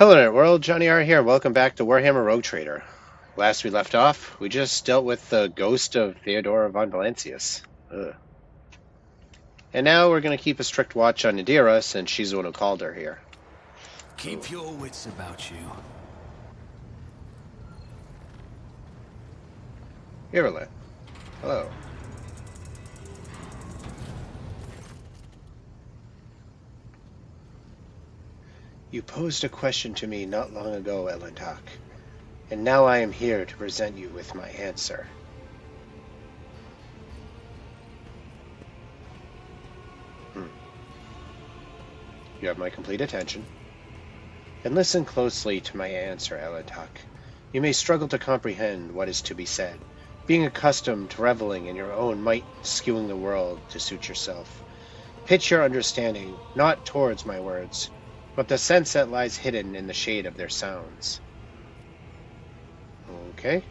Hello there, world. Johnny R here. Welcome back to Warhammer Rogue Trader. Last we left off, we just dealt with the ghost of Theodora von Valancius. Ugh. And now we're going to keep a strict watch on Nadira since she's the one who called her here. Keep your wits about you. Irulan. Hello. You posed a question to me not long ago, Elentak, and now I am here to present you with my answer. You have my complete attention. And listen closely to my answer, Elentak. You may struggle to comprehend what is to be said, being accustomed to reveling in your own might, skewing the world to suit yourself. Pitch your understanding not towards my words, but the sense that lies hidden in the shade of their sounds. Okay?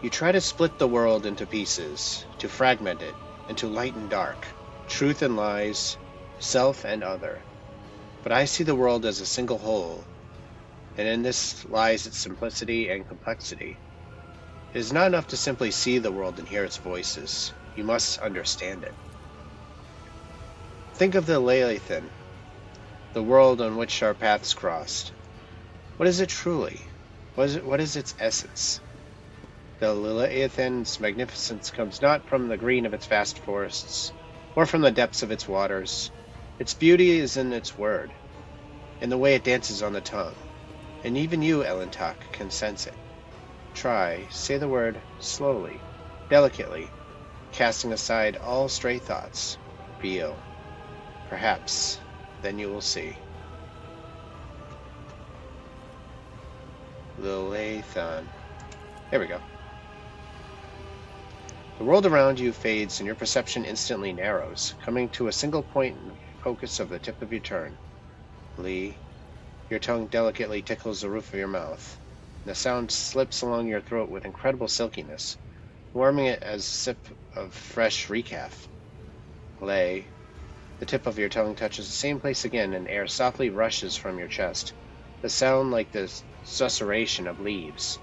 You try to split the world into pieces, to fragment it into light and dark, truth and lies, self and other. But I see the world as a single whole, and in this lies its simplicity and complexity. It is not enough to simply see the world and hear its voices. You must understand it. Think of the Leviathan, the world on which our paths crossed. What is it truly? What is its essence? The Leviathan's magnificence comes not from the green of its vast forests, or from the depths of its waters. Its beauty is in its word, in the way it dances on the tongue, and even you, Elentak, can sense it. Try, say the word slowly, delicately, casting aside all stray thoughts. Feel. Perhaps, then you will see. Leviathan. There we go. The world around you fades and your perception instantly narrows, coming to a single point in the focus of the tip of your tongue. Lee, your tongue delicately tickles the roof of your mouth. The sound slips along your throat with incredible silkiness, warming it as a sip of fresh recaf. Lay, the tip of your tongue touches the same place again and air softly rushes from your chest, the sound like the susurration of leaves.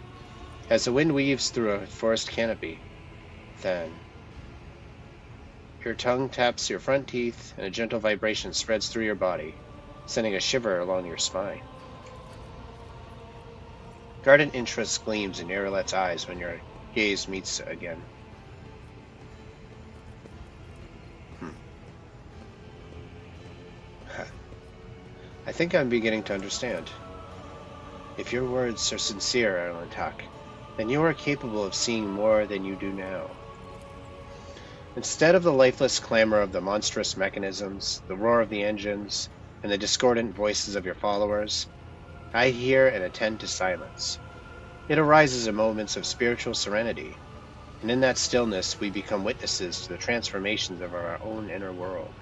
As the wind weaves through a forest canopy, then your tongue taps your front teeth and a gentle vibration spreads through your body, sending a shiver along your spine. Guarded interest gleams in Irilet's eyes when your gaze meets again. I think I'm beginning to understand. If your words are sincere, Elentak, then you are capable of seeing more than you do now. Instead of the lifeless clamor of the monstrous mechanisms, the roar of the engines, and the discordant voices of your followers, I hear and attend to silence. It arises in moments of spiritual serenity, and in that stillness we become witnesses to the transformations of our own inner world.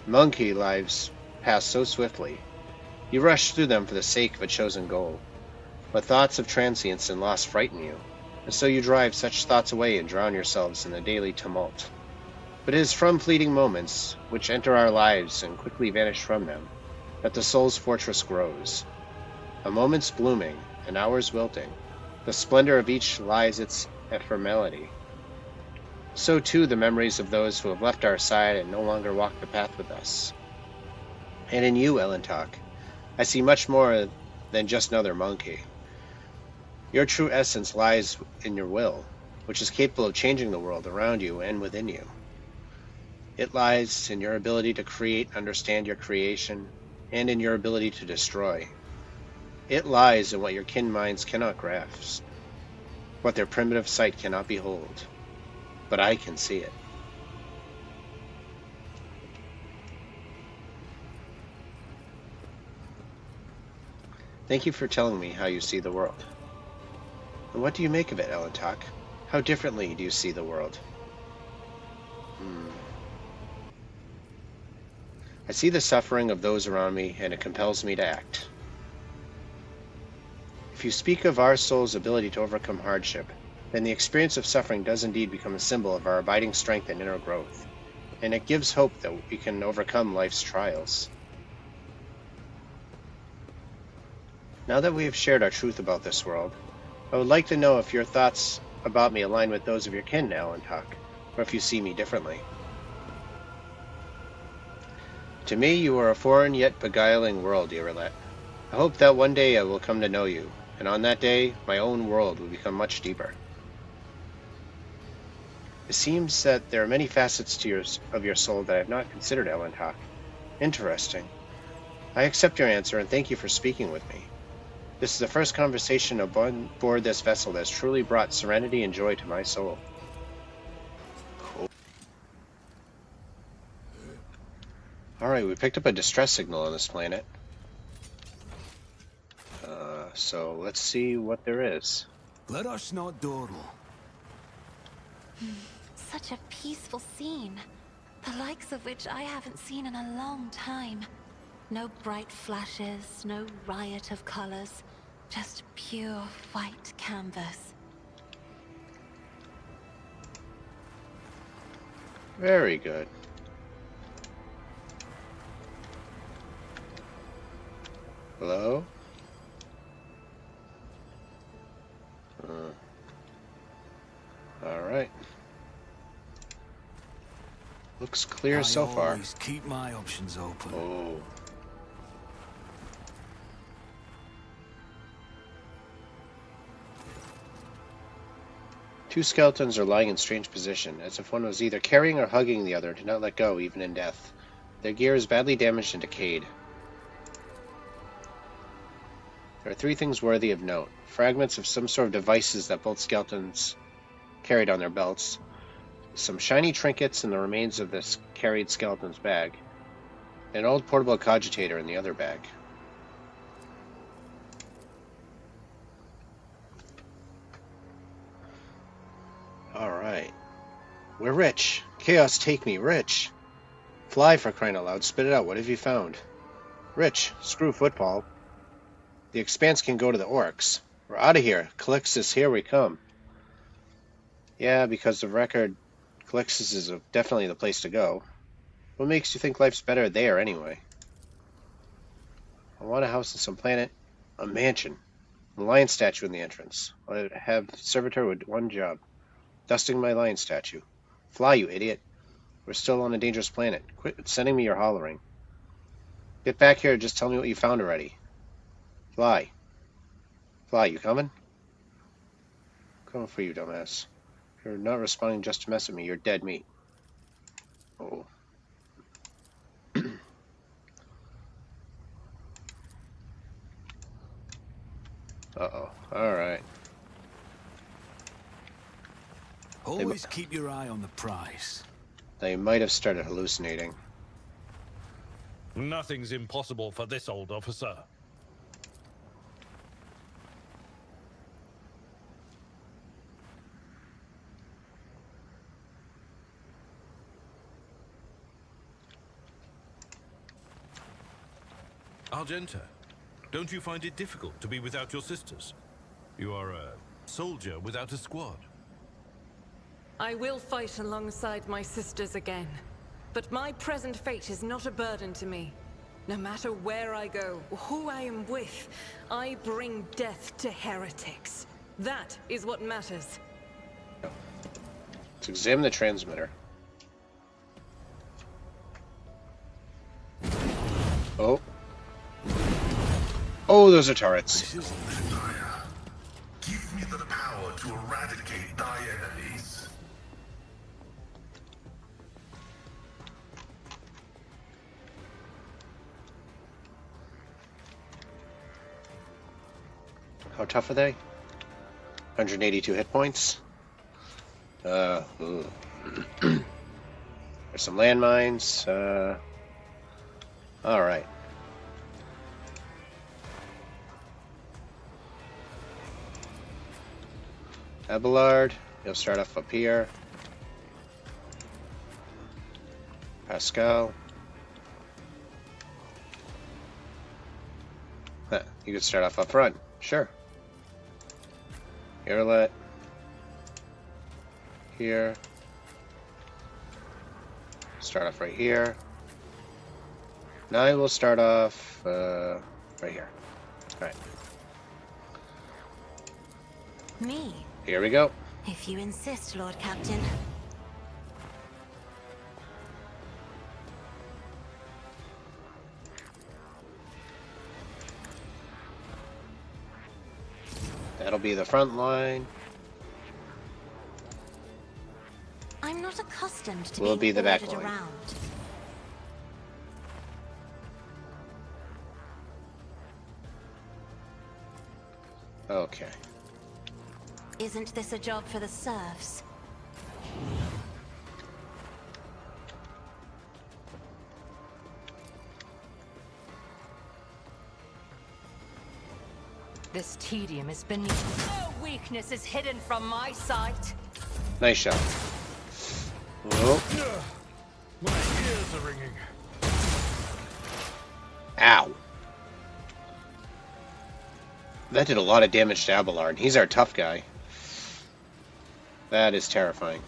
Monkey lives pass so swiftly, you rush through them for the sake of a chosen goal, but thoughts of transience and loss frighten you, and so you drive such thoughts away and drown yourselves in the daily tumult. But it is from fleeting moments, which enter our lives and quickly vanish from them, that the soul's fortress grows. A moment's blooming, an hour's wilting, the splendor of each lies its ephemerality. So too the memories of those who have left our side and no longer walk the path with us. And in you, Elentak, I see much more than just another monkey. Your true essence lies in your will, which is capable of changing the world around you and within you. It lies in your ability to create and understand your creation, and in your ability to destroy. It lies in what your kin minds cannot grasp, what their primitive sight cannot behold. But I can see it. Thank you for telling me how you see the world. And what do you make of it, Elentak? How differently do you see the world? I see the suffering of those around me, and it compels me to act. If you speak of our soul's ability to overcome hardship, then the experience of suffering does indeed become a symbol of our abiding strength and inner growth. and it gives hope that we can overcome life's trials. Now that we have shared our truth about this world, I would like to know if your thoughts about me align with those of your kin, Alan Tuck, or if you see me differently. To me, you are a foreign yet beguiling world, Irelet. I hope that one day I will come to know you, and on that day, my own world will become much deeper. It seems that there are many facets to your soul that I have not considered, Alan Tuck. Interesting. I accept your answer and thank you for speaking with me. This is the first conversation aboard this vessel that has truly brought serenity and joy to my soul. Cool. Alright, we picked up a distress signal on this planet. So let's see what there is. Let us not dawdle. Such a peaceful scene, the likes of which I haven't seen in a long time. No bright flashes, no riot of colors, just pure white canvas. Very good. Hello? Alright. Looks clear so far. I always keep my options open. Oh. Two skeletons are lying in strange position, as if one was either carrying or hugging the other and did not let go, even in death. Their gear is badly damaged and decayed. There are three things worthy of note. Fragments of some sort of devices that both skeletons carried on their belts, some shiny trinkets and the remains of this carried skeleton's bag, and an old portable cogitator in the other bag. Alright. We're rich. Chaos take me, rich. Fly, for crying out loud. Spit it out. What have you found? Rich. Screw football. The Expanse can go to the orcs. We're out of here. Calixtus, here we come. Yeah, because the record, Calixtus is definitely the place to go. What makes you think life's better there, anyway? I want a house on some planet. A mansion. A lion statue in the entrance. I have servitor with one job. Dusting my lion statue. Fly, you idiot. We're still on a dangerous planet. Quit sending me your hollering. Get back here and just tell me what you found already. Fly. Fly, you coming? I'm coming for you, dumbass. If you're not responding just to mess with me, you're dead meat. Oh. Uh-oh. Alright. Always keep your eye on the prize. They might have started hallucinating. Nothing's impossible for this old officer. Argenta, don't you find it difficult to be without your sisters? You are a soldier without a squad. I will fight alongside my sisters again. But my present fate is not a burden to me. No matter where I go, or who I am with, I bring death to heretics. That is what matters. Let's examine the transmitter. Oh. Oh, those are turrets. This isn't Give me the power to eradicate thy enemies. How tough are they? 182 hit points. There's some landmines. Alright. Abelard, you'll start off up here. Pascal. Huh, you could start off up front. Sure. Irlet. Here. Start off right here. And I will start off right here. Alright. Me, Here we go. if you insist, Lord Captain. That'll be the front line. I'm not accustomed to Will being be the back ordered line. around. Okay. Isn't this a job for the serfs? This tedium is beneath. No weakness is hidden from my sight. Nice shot. Whoa. My ears are ringing. Ow. That did a lot of damage to Abelard. He's our tough guy. That is terrifying.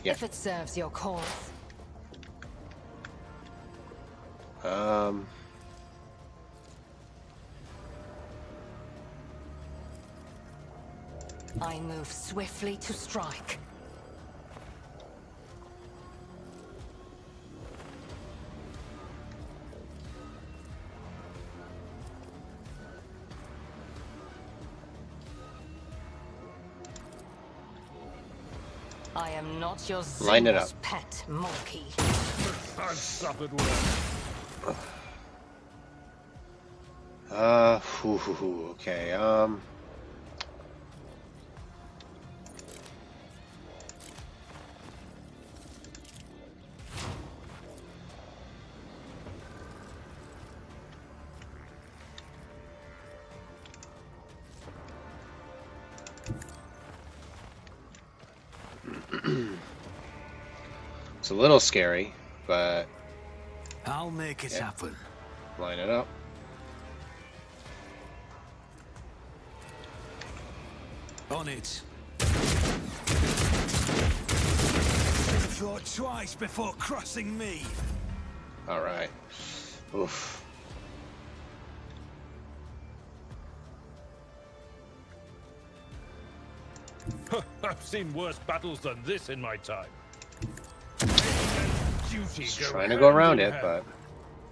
Yeah. If it serves your cause. I move swiftly to strike. I am not your Line it up. zealous pet monkey. I've suffered well. Okay, it's a little scary, but I'll make it Yeah. happen. line it up. On it. Thought twice before crossing me. All right. Oof. I've seen worse battles than this in my time. Duty Just go trying to go hand around in it, hand.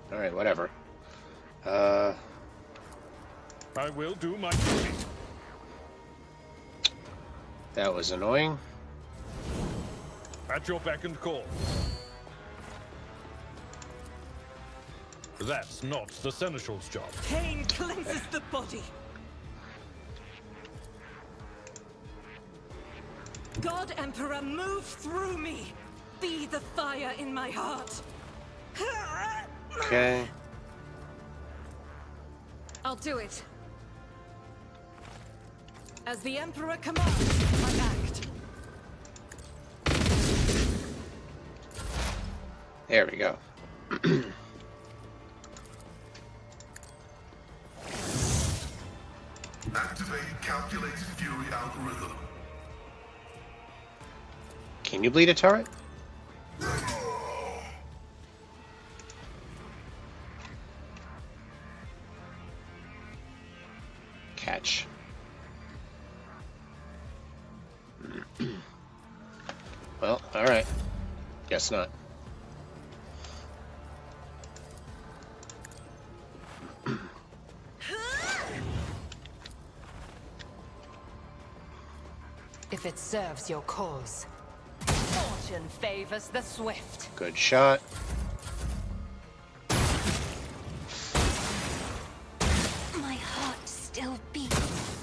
but all right, whatever. I will do my duty. That was annoying. At your beck and call. That's not the seneschal's job. Pain cleanses the body. God Emperor, move through me. Be the fire in my heart. Okay. I'll do it. As the Emperor commands, I act. There we go. Activate calculated fury algorithm. Can you bleed a turret? Catch. Well, alright. Guess not. If it serves your cause. Fortune favors the swift. Good shot. My heart still beats.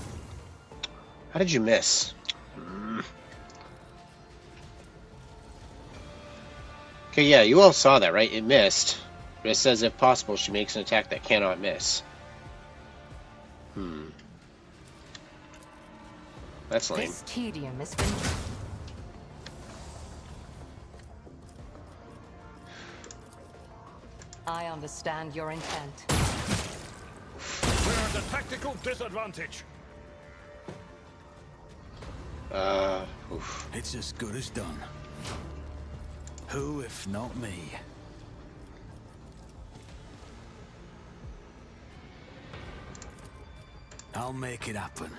How did you miss? Okay, yeah, you all saw that, right? It missed. But it says if possible, she makes an attack that cannot miss. That's lame. This tedium is beneath. I understand your intent. We're at a tactical disadvantage. Oof. It's as good as done. Who if not me? I'll make it happen.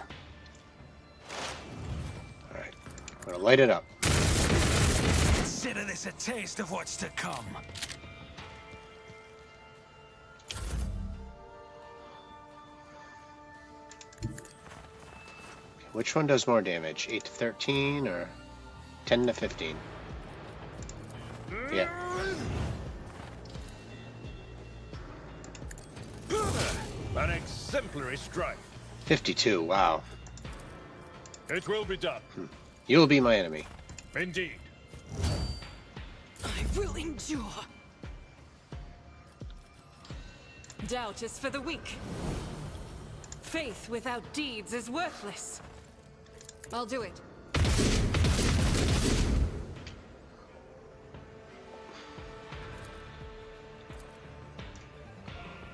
Alright. I'm gonna light it up. Consider this a taste of what's to come. Which one does more damage? 8 to 13 or 10 to 15? Yeah. An exemplary strike. 52, wow. It will be done. You will be my enemy. Indeed. I will endure. Doubt is for the weak. Faith without deeds is worthless. I'll do it.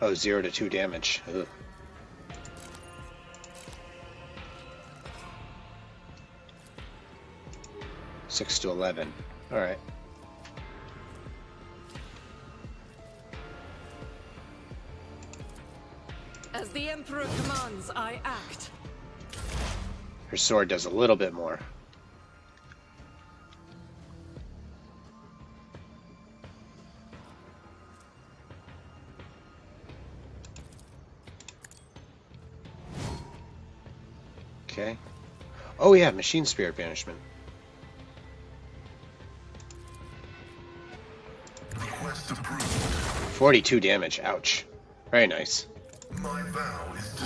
Oh, 0 to 2 damage. Ugh. Six to 11. All right. As the Emperor commands, I act. Her sword does a little bit more. Okay. Oh yeah, machine spirit banishment. Request approved. 42 damage. Ouch. Very nice. My vow is to...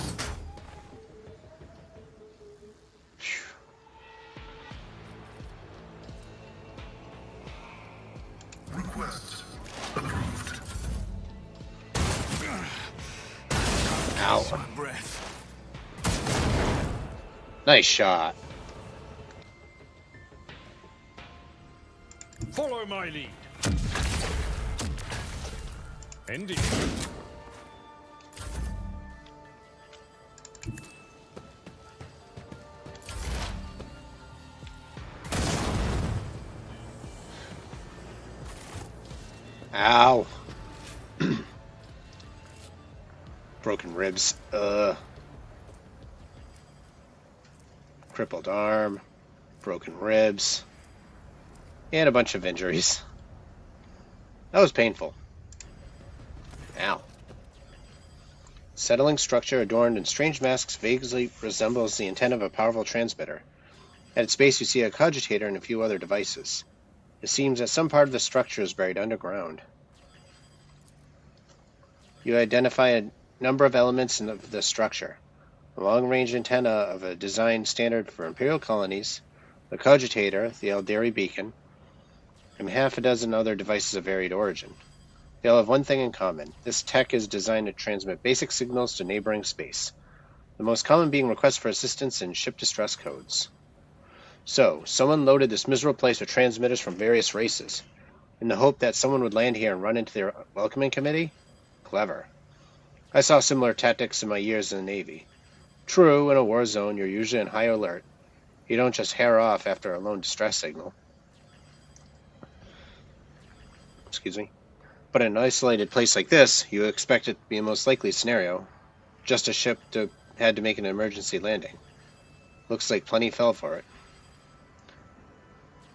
Request approved. Ow. My breath. Nice shot. Follow my lead. Indeed. Ow. Broken ribs. Crippled arm. Broken ribs. And a bunch of injuries. That was painful. Ow. Settling structure adorned in strange masks vaguely resembles the antenna of a powerful transmitter. At its base you see a cogitator and a few other devices. It seems that some part of the structure is buried underground. You identify a number of elements in the structure. A long-range antenna of a design standard for Imperial colonies, the cogitator, the Eldari beacon, and half a dozen other devices of varied origin. They all have one thing in common. This tech is designed to transmit basic signals to neighboring space, the most common being requests for assistance and ship distress codes. So, someone loaded this miserable place with transmitters from various races, in the hope that someone would land here and run into their welcoming committee? Clever. I saw similar tactics in my years in the Navy. True, in a war zone, you're usually on high alert. You don't just hair off after a lone distress signal. Excuse me. But in an isolated place like this, you expect it to be a most likely scenario. Just a ship had to make an emergency landing. Looks like plenty fell for it.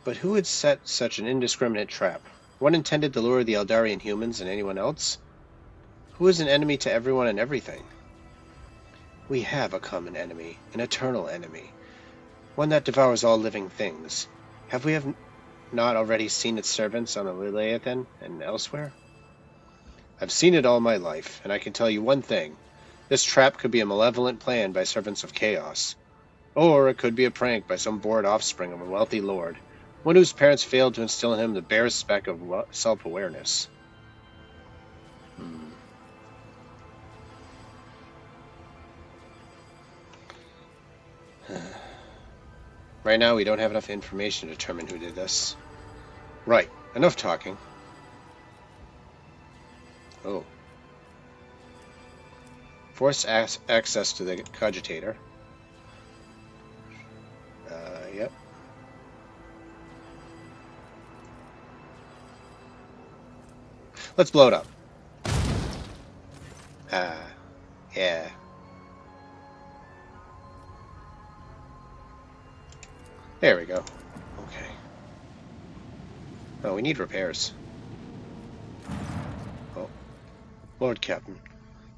But who had set such an indiscriminate trap? What intended to lure the Eldarian humans and anyone else? Who is an enemy to everyone and everything? We have a common enemy, an eternal enemy, one that devours all living things. Have we not already seen its servants on the Leviathan and elsewhere? I've seen it all my life, and I can tell you one thing. This trap could be a malevolent plan by servants of chaos. Or it could be a prank by some bored offspring of a wealthy lord, one whose parents failed to instill in him the barest speck of self-awareness. Right now, we don't have enough information to determine who did this. Right, enough talking. Oh. Force access to the cogitator. Yep. Let's blow it up. Yeah. There we go. Okay. Oh, we need repairs. Oh. Lord Captain,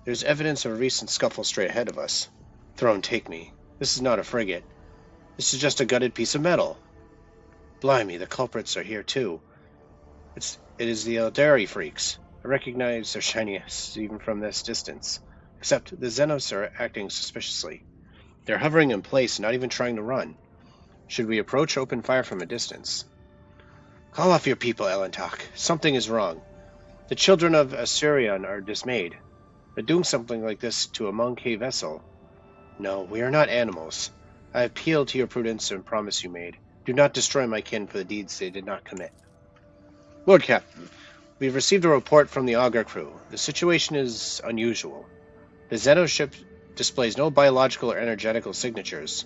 there's evidence of a recent scuffle straight ahead of us. Throne, take me. This is not a frigate. This is just a gutted piece of metal. Blimey, the culprits are here too. It is the Eldari freaks. I recognize their shininess even from this distance. Except the Xenos are acting suspiciously. They're hovering in place, not even trying to run. Should we approach or open fire from a distance? Call off your people, Elentok. Something is wrong. The children of Assyrian are dismayed. But doing something like this to a Monkey vessel... No, we are not animals. I appeal to your prudence and promise you made. Do not destroy my kin for the deeds they did not commit. Lord Captain, we have received a report from the Augur crew. The situation is unusual. The Xenos ship displays no biological or energetical signatures,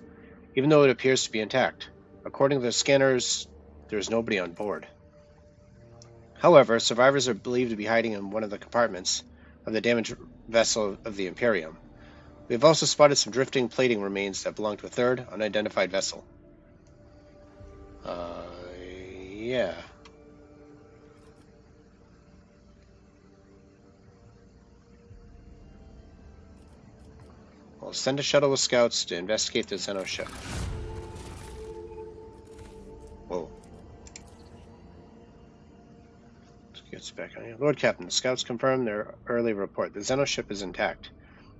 even though it appears to be intact. According to the scanners, there is nobody on board. However, survivors are believed to be hiding in one of the compartments of the damaged vessel of the Imperium. We have also spotted some drifting plating remains that belong to a third, unidentified vessel. Yeah. We'll send a shuttle with scouts to investigate the Xenos ship. Whoa. Let's get back on here. Lord Captain, the scouts confirmed their early report. The Xenos ship is intact.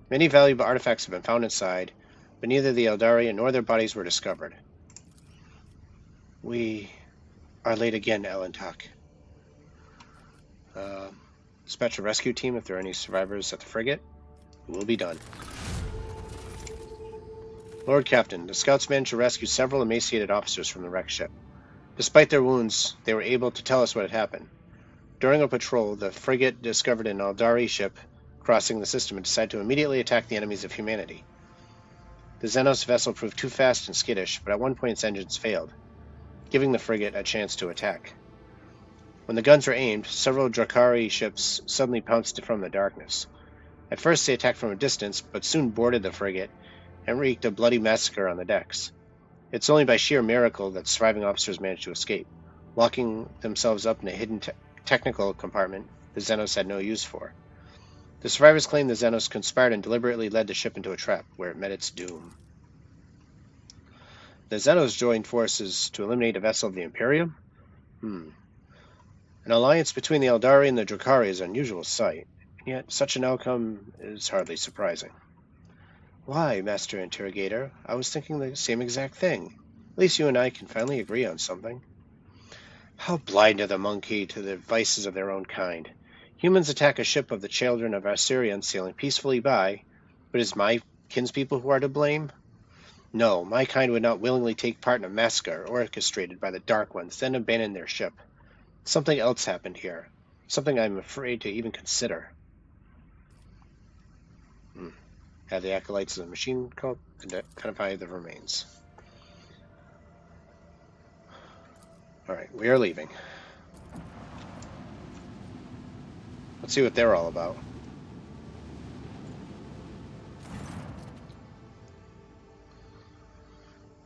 Many valuable artifacts have been found inside, but neither the Eldari nor their bodies were discovered. We are late again, Elentok. Dispatch a rescue team if there are any survivors at the frigate. It will be done. Lord Captain, the scouts managed to rescue several emaciated officers from the wrecked ship. Despite their wounds, they were able to tell us what had happened. During a patrol, the frigate discovered an Eldari ship crossing the system and decided to immediately attack the enemies of humanity. The Xenos vessel proved too fast and skittish, but at one point its engines failed, giving the frigate a chance to attack. When the guns were aimed, several Drakari ships suddenly pounced from the darkness. At first they attacked from a distance, but soon boarded the frigate and wreaked a bloody massacre on the decks. It's only by sheer miracle that surviving officers managed to escape, locking themselves up in a hidden technical compartment the Xenos had no use for. The survivors claim the Xenos conspired and deliberately led the ship into a trap, where it met its doom. The Xenos joined forces to eliminate a vessel of the Imperium? An alliance between the Eldari and the Drakari is an unusual sight, and yet such an outcome is hardly surprising. Why, Master Interrogator? I was thinking the same exact thing. At least you and I can finally agree on something. How blind are the monkey to the vices of their own kind. Humans attack a ship of the children of Assyrian sailing peacefully by, but is my kinspeople who are to blame? No, my kind would not willingly take part in a massacre orchestrated by the Dark Ones, then abandon their ship. Something else happened here. Something I'm afraid to even consider. Have the acolytes of the machine cult identify the remains. Alright, we are leaving. Let's see what they're all about.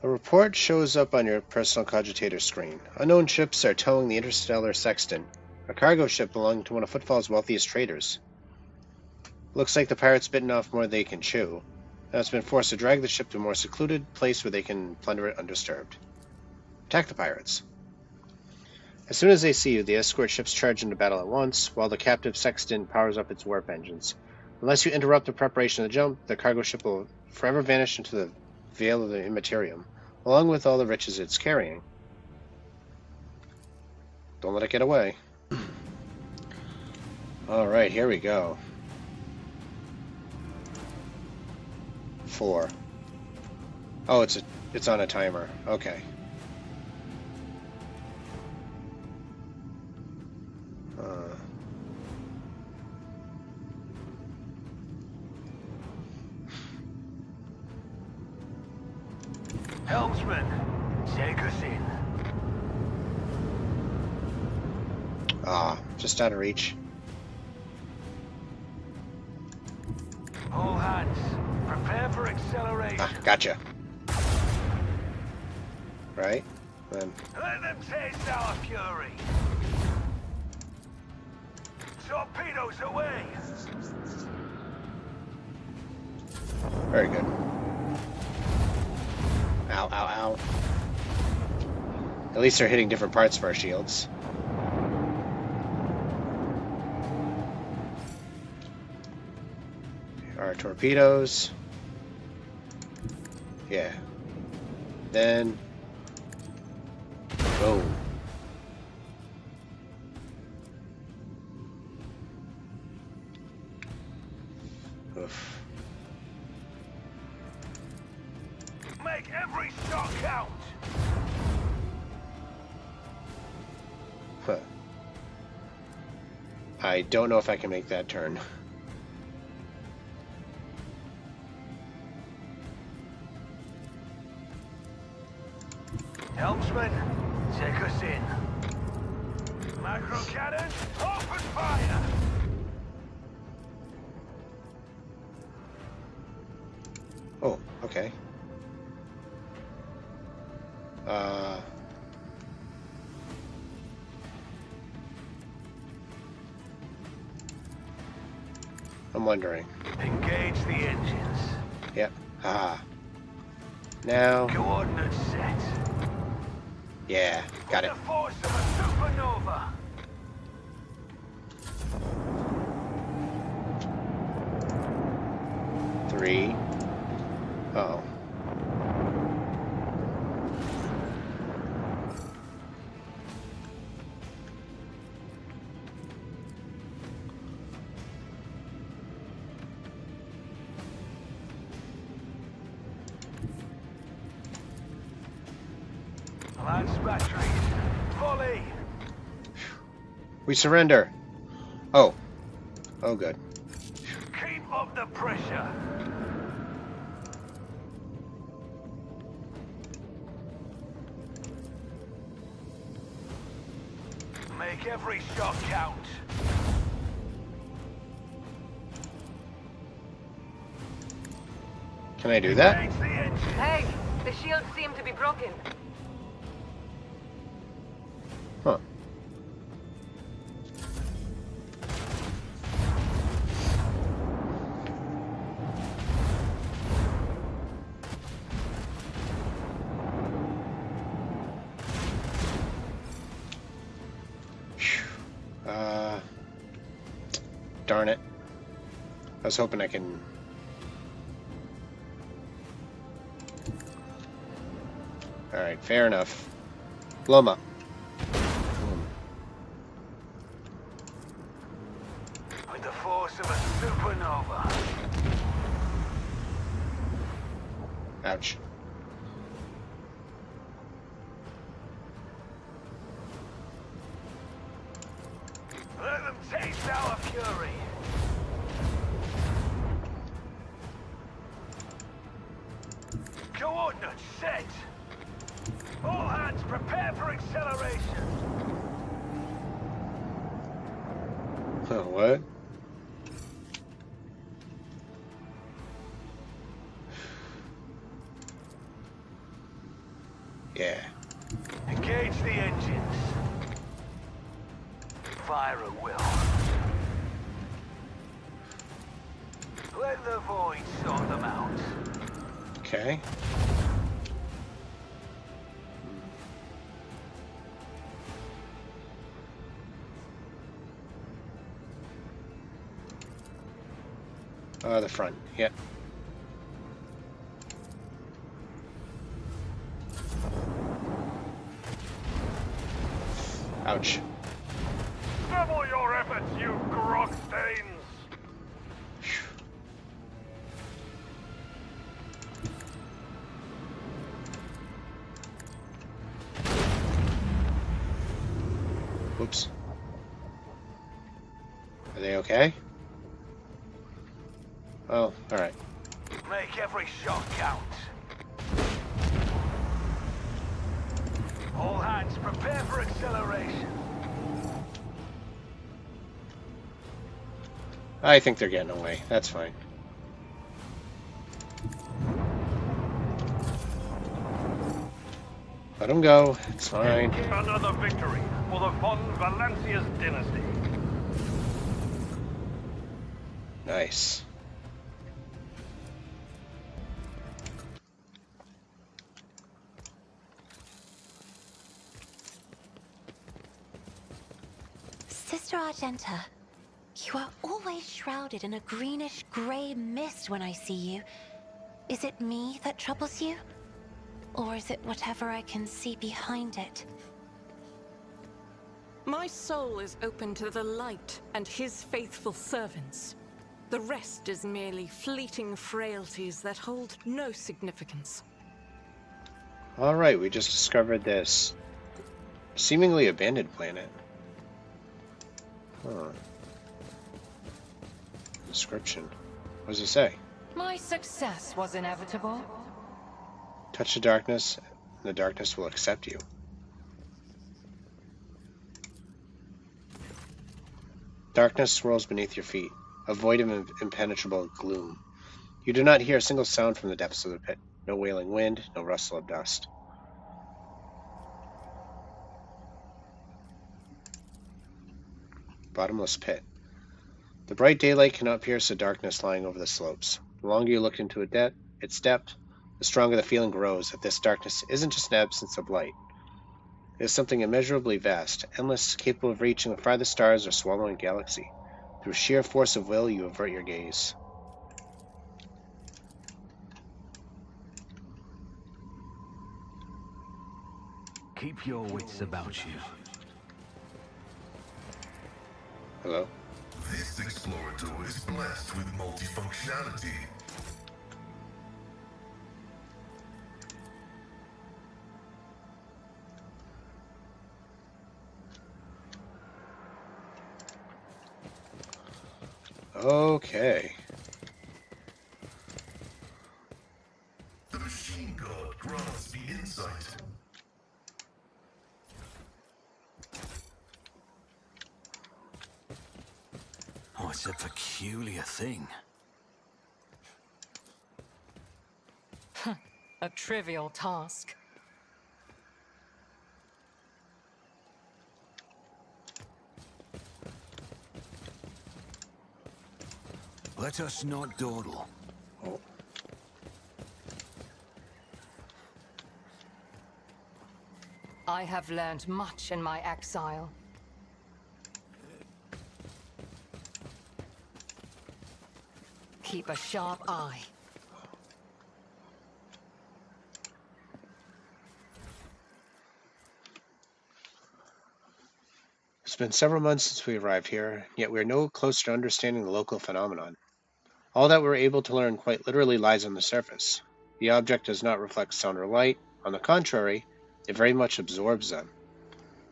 A report shows up on your personal cogitator screen. Unknown ships are towing the Interstellar Sexton, a cargo ship belonging to one of Footfall's wealthiest traders. Looks like the pirates bitten off more than they can chew, and it's been forced to drag the ship to a more secluded place where they can plunder it undisturbed. Attack the pirates. As soon as they see you, the escort ships charge into battle at once, while the captive Sexton powers up its warp engines. Unless you interrupt the preparation of the jump, the cargo ship will forever vanish into the veil of the Immaterium, along with all the riches it's carrying. Don't let it get away. Alright, here we go. 4. Oh, it's on a timer. Okay. Helmsman, take us in. Just out of reach. All hands, prepare for acceleration. Ah, gotcha. Right? Then. Let them taste our fury. Torpedoes away. Very good. Ow, ow, ow. At least they're hitting different parts of our shields. Our torpedoes. Yeah. Then. Boom. Oof. Make every shot count. Huh. I don't know if I can make that turn. Helmsman, take us in. Macro cannon, open fire. Oh, okay. I'm wondering. Engage the engines. Yep. Ah. Now. Coordinates set. Yeah, got it. The force of a supernova. Three. Oh. Lance batteries. Volley. We surrender. Oh. Oh, good. Keep up the pressure. Make every shot count. Can I do that? Engage the engines. Hey, the shields seem to be broken. Huh. Darn it. I was hoping I can... Alright, fair enough. Blow 'em up. With the force of a supernova. Ouch. Let them taste our fury. Coordinates set. All hands prepare for acceleration. What? Yeah. Engage the engines. Fire at will. Let the void sort them out. Okay. The front. Yep. Ouch. Double your efforts, you grog stains! Whoops. Are they okay? Oh, alright. Make every shot count. All hands prepare for acceleration. I think they're getting away. That's fine. Let him go. It's fine. Another victory for the von Valancius dynasty. Nice. Sister Argenta, you are always shrouded in a greenish-gray mist when I see you. Is it me that troubles you? Or is it whatever I can see behind it? My soul is open to the light and his faithful servants. The rest is merely fleeting frailties that hold no significance. Alright, we just discovered this seemingly abandoned planet. Huh. Description. What does it say? My success was inevitable. Touch the darkness, and the darkness will accept you. Darkness swirls beneath your feet, a void of impenetrable gloom. You do not hear a single sound from the depths of the pit. No wailing wind, no rustle of dust. Bottomless pit. The bright daylight cannot pierce the darkness lying over the slopes. The longer you look into its depth, the stronger the feeling grows that this darkness isn't just an absence of light. It is something immeasurably vast, endless, capable of reaching the farthest stars or swallowing a galaxy. Through sheer force of will, you avert your gaze. Keep your wits about you. Hello? This explorator is blessed with multifunctionality. Okay. The machine god grants me insight. Oh, it's a peculiar thing. A trivial task. Let us not dawdle. Oh. I have learned much in my exile. Keep a sharp eye. It's been several months since we arrived here, yet we are no closer to understanding the local phenomenon. All that we're able to learn quite literally lies on the surface. The object does not reflect sound or light. On the contrary, it very much absorbs them.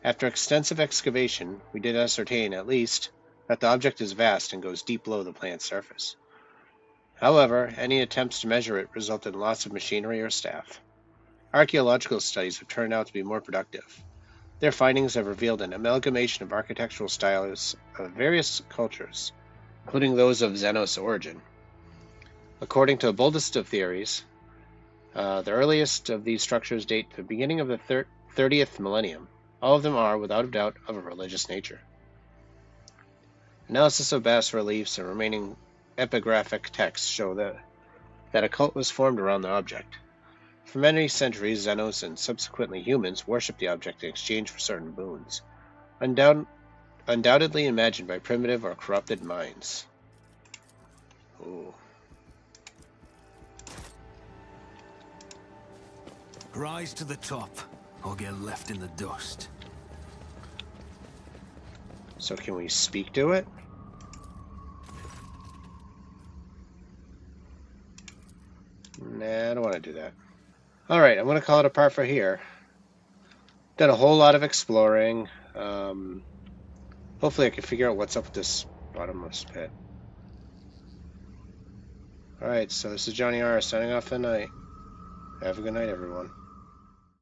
After extensive excavation, we did ascertain, at least, that the object is vast and goes deep below the planet's surface. However, any attempts to measure it result in loss of machinery or staff. Archaeological studies have turned out to be more productive. Their findings have revealed an amalgamation of architectural styles of various cultures, including those of Xenos origin. According to the boldest of theories, the earliest of these structures date to the beginning of the 30th millennium. All of them are, without a doubt, of a religious nature. Analysis of bas-reliefs and remaining epigraphic texts show that a cult was formed around the object. For many centuries, Xenos and subsequently humans worshipped the object in exchange for certain boons, undoubtedly imagined by primitive or corrupted minds. Ooh. Rise to the top, or get left in the dust. So can we speak to it? Nah, I don't want to do that. Alright, I'm going to call it a part for here. Done a whole lot of exploring. Hopefully I can figure out what's up with this bottomless pit. Alright, so this is Johnny R. signing off for the night. Have a good night, everyone.